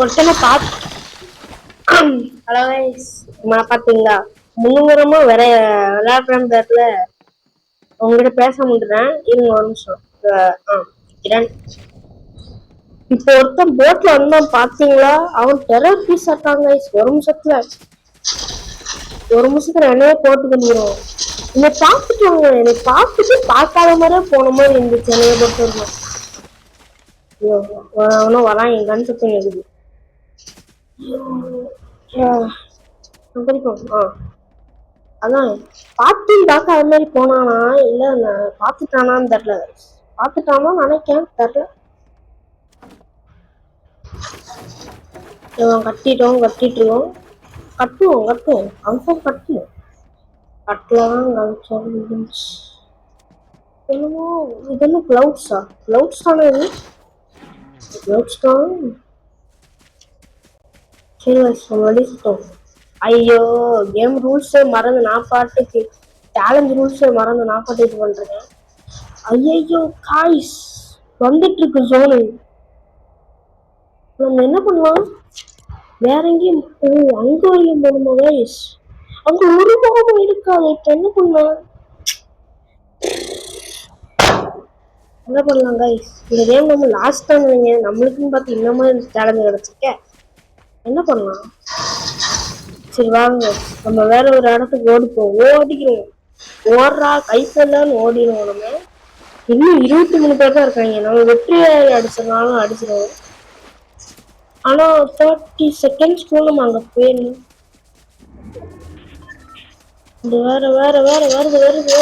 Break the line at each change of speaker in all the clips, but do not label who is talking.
ஒருத்தனை பார்த்து hello guys பாத்தீங்களா முன்னுரமா வேற விளையாடுறேன் பேர்ல உங்ககிட்ட பேச முடியறேன். இருங்க ஒரு நிமிஷம். இப்போ ஒருத்தன் போட்ல வந்தான் பாத்தீங்களா? அவன் டெரர் பீஸ் ஆட்டாங்க. ஒரு நிமிஷத்துல என்னையே போட்டு பண்ணிடுவோம். என்னை பார்த்துட்டு வாங்க, என்னை பார்த்துட்டு பார்க்காத மாதிரியே போன மாதிரி இருந்துச்சு. என்னைய பொறுத்த வரைக்கும் அவனும் வரான், என் கண் சத்தம் இருக்குது. அதான் பாட்டின்னு பார்க்க அது மாதிரி போனானா இல்ல பாத்துட்டானான்னு தெரியல. பாத்துட்டானா நினைக்கேன், தெரியல. கட்டிட்டோம் கட்டுவோம் கன்ஃபார்ம் கட்டணும். கட்டலாம் கழிச்சு என்னமோ இதெல்லாம் கிளவுட்ஸ் தானே இது. கிளவுட்ஸ் தான். சரி வெளிச்சிட்டோம். ஐயோ கேம் ரூல்ஸே மறந்து நான் பாட்டுக்கு சேலஞ்ச் ரூல்ஸே மறந்து நான் பாட்டு இது பண்றேன். ஐயோ காய்ஸ் வந்துட்டு இருக்கு ஜோனு. நம்ம என்ன பண்ணலாம்? வேற எங்கேயும் அங்க வரையும் போகணுமா கைஸ்? அங்க ஒரு முகமும் இருக்காது. இப்ப என்ன பண்ணலாம்? என்ன பண்ணலாம் கைஸ்? இந்த கேம் நம்ம லாஸ்ட் டைம் இல்லைங்க, நம்மளுக்குன்னு பார்த்து இந்த மாதிரி சேலஞ்சு கிடைச்சிருக்க. என்ன பண்ணலாம்? சரி வாங்க நம்ம வேற ஒரு இடத்துக்கு ஓடிக்கிறோம். ஓடுறா கைப்படலான்னு ஓடிடுவோம். நம்ம இன்னும் 23 பேர் தான் இருக்காங்க. நம்ம வெற்றியை அடிச்சிடனாலும் அடிச்சிடுவோம். ஆனா 30 செகண்ட்ஸ்க்குள்ள நம்ம அங்க போயிடணும். இது வருது.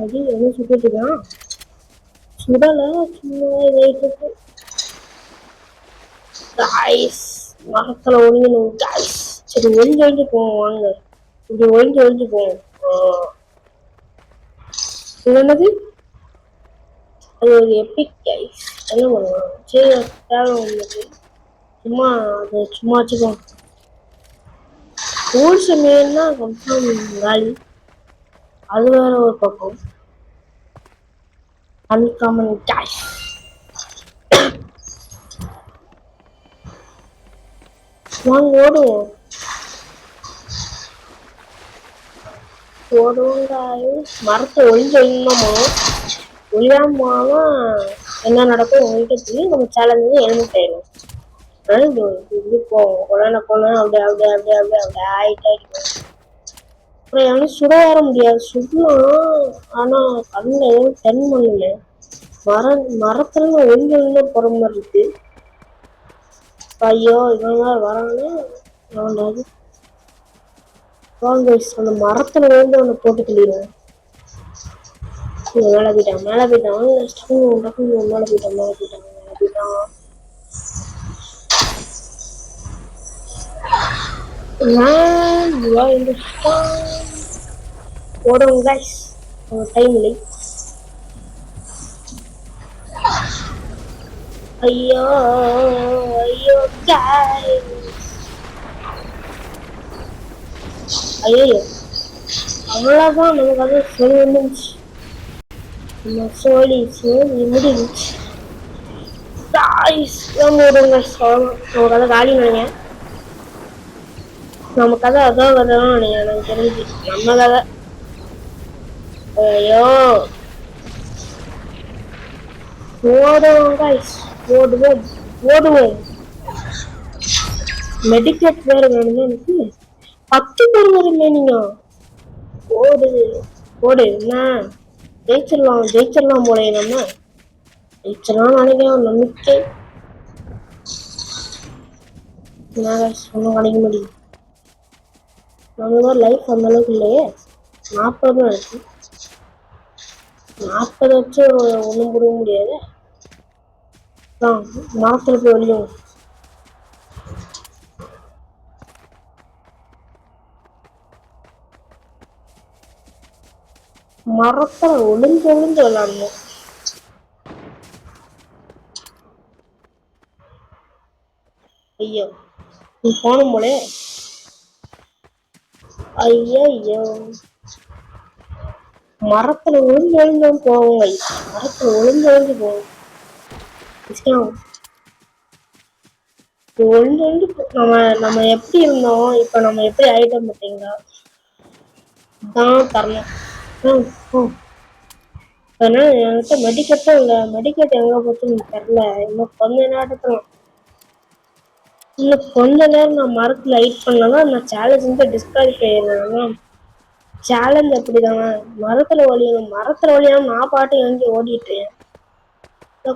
அது என்ன சுத்திட்டு இருக்கான்? சுடல சும்மா இருக்கு. மரத்துல ஒழியணும் காய்ஸ். சரி ஒழிஞ்சு போவோம் வாங்க. இப்படி ஒழிஞ்சு போவோம். இது என்னது? அது ஒரு எபிக் கைஸ். என்ன பண்ணுவோம்? சரி தேவை உங்களுக்கு சும்மா அது சும்மா வச்சுக்கோ. ரூல்ஸ் மீறினா கன்ஃபார்ம் காலி. அது வேற ஒரு பக்கம். Uncommon guys. வாங்க ஓடுவோம் காய்ஸ். மரத்தை ஒழிஞ்சோமா ஒழியாம என்ன நடக்கும் உங்கள்கிட்ட சொல்லி நம்ம சேலஞ்சு ஹெல்மெட் ஆயிடும். இப்படி போவோம் கொலை அப்படியே ஆயிட்டு. அப்புறம் எனக்கு சுட வர முடியாது. சுடலாம் ஆனா கண்ணில் எதுவும் தென் பண்ணல. மரத்துல ஒழிஞ்சு போற மாதிரி இருக்கு. ஐயோ இவங்க வரானே வாங்க அந்த மரத்துல விழுந்து அவனை போட்டு தள்ளிடுவோம். மேல போயிட்டான் மேல போயிட்டான். ஓடுவோம் கைஸ், டைம் இல்லை. ஐயோ அவ்வளவுதான். நமக்கு அது சொல்லி வந்துச்சு. முடிஞ்சு நமக்கு அதை காலி நினைங்க. நம்ம கதை அதான் வரதான் நினைக்கிறேன். எனக்கு தெரிஞ்சு நம்ம கதை. ஐயோ ஓடுவோம். மெடிக்கேட் வேற வேணுமே எனக்கு. 10 பேர் வருமே. நீங்க ஓடு என்ன ஜெயிச்சிடலாம் போல. நம்ம ஜெயிச்சிடலாம் நினைக்கிறோம். நம்பிக்கை ஒன்றும் கிடைக்க முடியும். நம்ம லைஃப் அந்த அளவுக்கு இல்லையே. 40 தான் இருக்கு. 40 வச்சு ஒன்றும் புரிய முடியாது. மரத்துல போய் வெளியும் மரத்துல ஒளிஞ்சு விளையாடணும். ஐயோ நீ போனும் போலே. ஐயோ மரத்துல ஒளிஞ்சு போவோங்க. மரத்துல ஒளிஞ்சு போவோம். ஒன்று வந்து நம்ம நம்ம எப்படி இருந்தோம் இப்ப நம்ம எப்படி ஆயிட்டோம் பார்த்தீங்களா? தான் தரணும். ம், ம். ஆனா என்கிட்ட மெடிக்கெட்டும் இல்லை. மெடிக்கெட் எங்க போச்சுன்னு தெரியல. இன்னும் கொஞ்ச நேரத்துல இன்னும் கொஞ்ச நேரம் நான் மரத்துல லைட் பண்ணலன்னா நான் சேலஞ்ச் வந்து டிஸ்குவாலிஃபை ஆயிடுவேன். சேலஞ்ச் அப்படிதாங்க. மரத்துல ஒளியாம நான் பாட்டு எங்கே ஓடிட்டு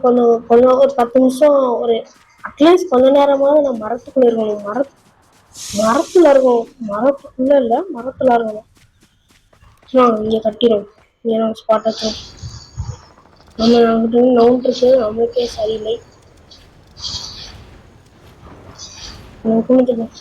கொஞ்சம் கொஞ்சம் ஒரு 10 நிமிஷம் ஒரு அட்லீஸ்ட் கொஞ்ச நேரமாவது நான் மரத்துக்குள்ள இருக்கணும். மரத்துல இருக்கணும். மரத்துக்குள்ள இல்ல மரத்துல இருக்கணும். இங்க கட்டிடும். இங்க நம்ம ஸ்பாட் வச்சோம். நம்ம அங்கிட்ட நவுண்ட் இருக்கு. நம்மளுக்கே சரியில்லை. குளிக்கணும்.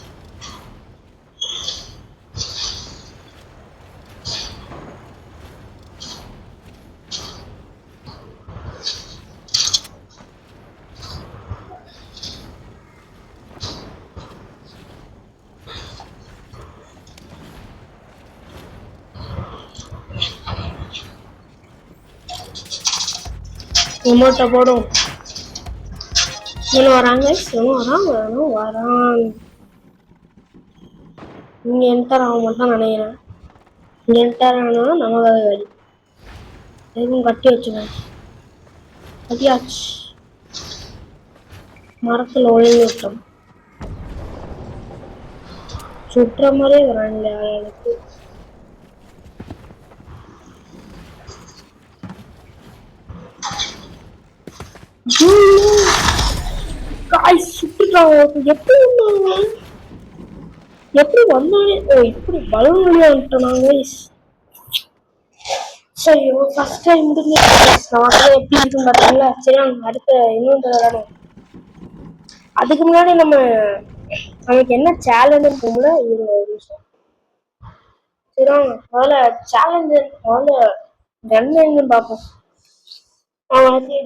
எமோட்ட போடும். இவனு வராங்க. இவனும் வரான். இங்க என்டர் ஆக மாட்டான் நினைக்கிறேன். இங்க என்டர் ஆனா நமக்காக வேலை எதுவும் கட்டி வச்சுக்கேன். கட்டியாச்சு. மரத்துல ஒளிஞ்சு விட்டோம். சுற்ற மாதிரியே வராங்க ஆளுக்கு. எப்படி வந்தானே இப்படி பலம் வழியா விட்டோம். சரி ஃபர்ஸ்ட் டைம் முடிஞ்சு எப்படி இருக்குன்னு பார்த்தீங்களா? சரி அடுத்த இன்னொன்று விளையாடும். அதுக்கு முன்னாடி நமக்கு என்ன சேலஞ்சுன்னு போகல. இருங்க ஒரு நிமிஷம். சரி முதல்ல சேலஞ்சு முதல்ல என்னன்னு பார்ப்போம்.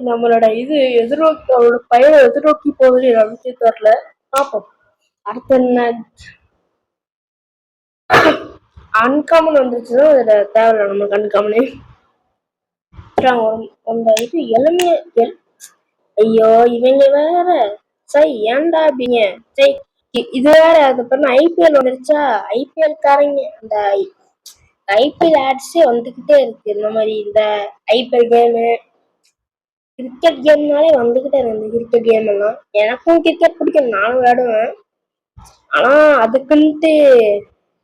நம்மளோட இது எதிர்நோக்கி அவரோட பயிரை எதிர்நோக்கி போகுது நமக்கு தெரியல. பார்ப்போம். அடுத்த என்ன அன்காமன் வந்துச்சுன்னா அதுல தேவையில்ல நமக்கு அன்காமனே. அந்த இது எளிமைய ஐயோ இவங்க வேற சரி ஏன்டா அப்படிங்க. சரி இது வேற அது பண்ண ஐபிஎல் வந்துருச்சா? ஐபிஎல் காரங்க அந்த ஐபிஎல் ஆட்ஸே வந்துகிட்டே இருக்கு. இந்த மாதிரி இந்த ஐபிஎல் கேமு கிரிக்கெட் கேம்னாலே வந்துகிட்டே இருக்கு. கிரிக்கெட் கேம் எல்லாம் எனக்கும் கிரிக்கெட் பிடிக்கும். நானும் விளையாடுவேன். ஆனா அதுக்குன்ட்டு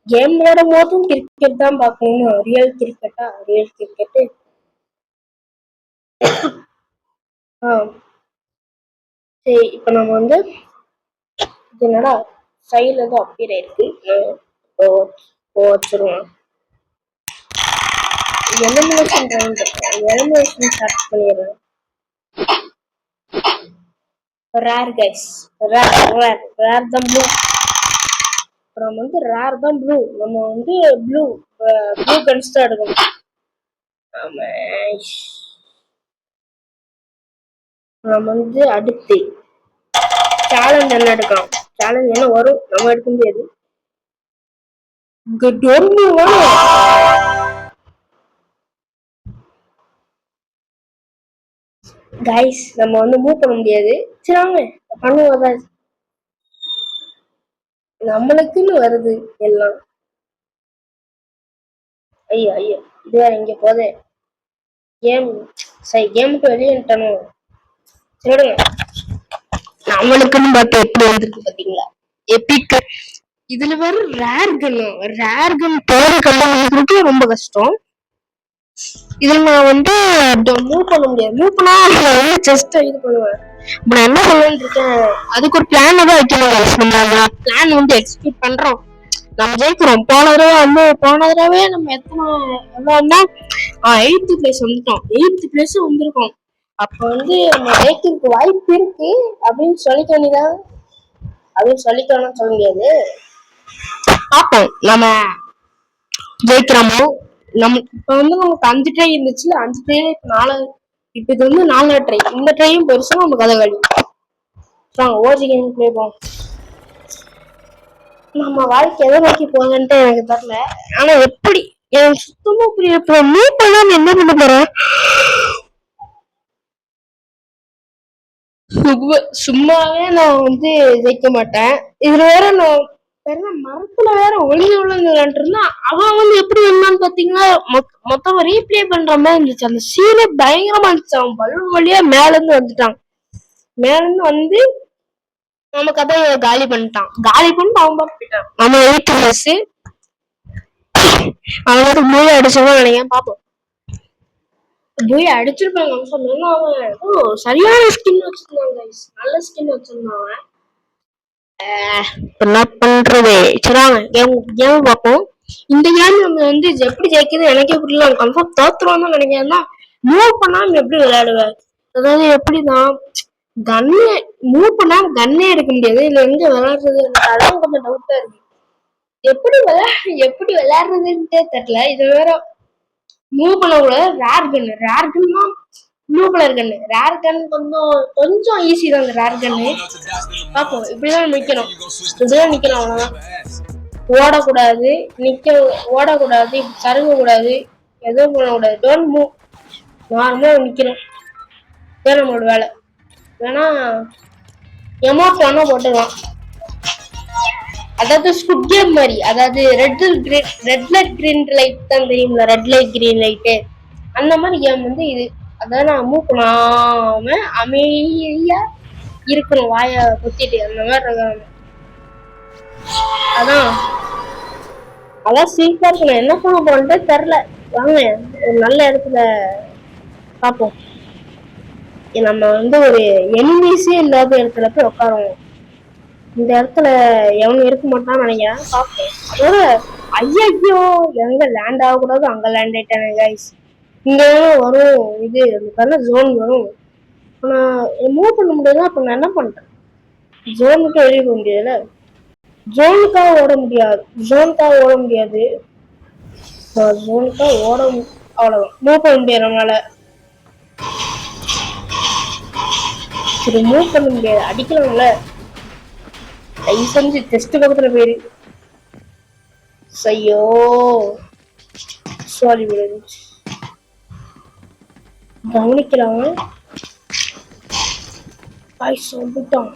கேம் விளையாடும் போதும் கிரிக்கெட் தான் பார்க்கணும். Real cricket. சரி இப்ப நம்ம வந்து என்னடா சைடுல ஏதோ அப்பீர் ஆயிருக்கு. வச்சிருவோம். எலிமினேஷன் ஸ்டார்ட் பண்ணிடுறேன். ரேர் கைஸ் ரேர் தான் ப்ளூ. அப்புறம் வந்து ரேர் தான் ப்ளூ. நம்ம வந்து ப்ளூ கன்ஸ் தான் எடுக்கணும். நம்ம வந்து அடுத்து சேலஞ்ச் என்ன எடுக்கலாம்? சேலஞ்ச் என்ன வரும் நம்ம எடுக்க முடியாது. கைஸ் நம்ம வந்து மூவ் பண்ண முடியாது. சரி வாங்க பண்ணுவோம். நம்மளுக்குன்னு வருது எல்லாம். ஐயா இது வேற இங்க போதே கேமுக்கு வெளியேட்டணும். சொல்லுங்க நம்மளுக்குன்னு பார்த்து எப்படி வந்துருக்கு பாத்தீங்களா? எப்பிக் இதுல வேற ரேர் கன் போற கல்லுக்கு ரொம்ப கஷ்டம். இதுல நான் வந்து மூவ் பண்ண முடியாது. மூவ் பண்ணா ஜஸ்ட் இது பண்ணுவேன். நான் என்ன பண்ணலான்னு இருக்கேன். அதுக்கு ஒரு பிளான் தான் வைக்கணும். நம்ம பிளான் வந்து எக்ஸிக்யூட் பண்றோம். நம்ம ஜெயிக்கிறோம். போன தடவை நம்ம எவ்வளோன்னா 8th பிளேஸ் வந்துட்டோம். 8th பிளேஸ் வந்திருக்கோம். அப்ப வந்து நம்ம ஜெயிக்கிறதுக்கு வாய்ப்பு இருக்கு அப்படின்னு சொல்லிக்க வேண்டியதான். அப்படின்னு சொல்லிக்கணும்னு சொல்ல முடியாது. பார்ப்போம் நம்ம ஜெயிக்கிறோமோ. இப்ப வந்து நமக்கு 5 ட்ரை இருந்துச்சு. 5 ட்ரை இப்ப இது வந்து 4 ட்ரை. இந்த ட்ரையும் பெருசா நம்ம கதை கழி ஓஜி கேம் பிளே போவோம். நம்ம வாழ்க்கை எதை நோக்கி போகன்ட்டு எனக்கு தெரியல. ஆனா எப்படி எனக்கு சுத்தமா புரியல. மூவ் பண்ணாம என்ன பண்ண போறேன்? சும்மாவே நான் வந்து ஜெயிக்க மாட்டேன். இதுல வேற நான் வேற மரத்துல வேற ஒளிஞ்சு விழுந்து விளையாண்டுருந்தா அவன் வந்து எப்படி இருந்தான்னு பாத்தீங்கன்னா மொத்தம் ரீப்ளே பண்ற மாதிரி இருந்துச்சு. அந்த சீனே பயங்கரமா இருந்துச்சு. அவன் பலூன் வழியா மேல இருந்து வந்துட்டான். மேல இருந்து வந்து நம்ம கதையை காலி பண்ணிட்டான். காலி பண்ணிட்டு அவன் பாட்டு போயிட்டான். நம்ம 8 வயசு அவனுக்கு மூளை அடிச்சவங்க நினைக்கிறேன். பாப்போம். போய் அடிச்சிருப்பாங்க சொன்னா அவன் சரியான ஸ்கின் வச்சிருந்தான் கைஸ். நல்ல ஸ்கின் வச்சிருந்தான் அவன். என்ன பண்றது? சரிங்க கேம் பார்ப்போம். இந்த கேம் நம்ம வந்து எப்படி ஜெயிக்குது எனக்கே புரியல. கன்ஃபார்ம் தோத்துருவோம் தான் நினைக்கிறேன்னா மூவ் பண்ணாம எப்படி விளையாடுவேன்? அதாவது எப்படிதான் கன்னு மூவ் பண்ணாம கன்னே எடுக்க முடியாது. இல்ல எங்க விளையாடுறது அதான் கொஞ்சம் டவுட்டா இருக்கு. எப்படி விளையாடுறதுன்ட்டே தெரியல. இது வேற மூவ் பண்ண கூட ரேர் கன்னா ப்ளூ கலர் கன்னு ரேர் கன் கொஞ்சம் ஈஸி தான். அந்த ரேர் கன்னு பார்ப்போம். இப்படிதான் நிக்கணும். இப்படிதான் நிக்கணும். அவ்வளவுதான். ஓடக்கூடாது, ஓடக்கூடாது, சருங்க கூடாது, எதுவும் பண்ணக்கூடாது. Don't move. நார்மலா நிக்கணும். இதான் நம்மளோட வேலை. வேணா எமோட் வேணா போட்டுக்கலாம். அதாவது ஸ்குட் கேம் மாதிரி. அதாவது ரெட் லைட் கிரீன் லைட் தான் தெரியுங்களா? ரெட் லைட் கிரீன் லைட்டு அந்த மாதிரி கேம் வந்து இது. அதான் நான் மூவ் பண்ணாம அமைதியா இருக்கணும். வாய குத்திட்டு அந்த மாதிரி இருக்காங்க. அதான் சீப்பா இருக்கணும். என்ன பண்ண போறேன்ட்டு தெரியல. வாங்க ஒரு நல்ல இடத்துல பார்ப்போம். நம்ம வந்து ஒரு எனிமீஸே இல்லாத இடத்துல போய் உட்காருவோம். இந்த இடத்துல எவனும் இருக்க மாட்டான்னு நினைக்கிறேன். பார்ப்போம். அதோட ஐயோ எங்க லேண்ட் ஆகக்கூடாது அங்க லேண்ட் ஆயிட்டானே கைஸ். இங்க வரும் இது அந்த ஜோன் வரும். நான் மூவ் பண்ண முடியாது. அப்ப நான் என்ன பண்றேன்? ஜோனுக்கு வெளியே போக முடியாதுல்ல. ஜோனுக்காக ஓட முடியாது. அவ்வளவுதான். மூவ் பண்ண முடியாது நம்மளால. சரி மூவ் பண்ண முடியாது. அடிக்கலாம்ல. தயவு செஞ்சு டெஸ்ட் பக்கத்துல போயிரு. ஐயோ சாரி கவனிக்கலாம். சொல்லிட்டான்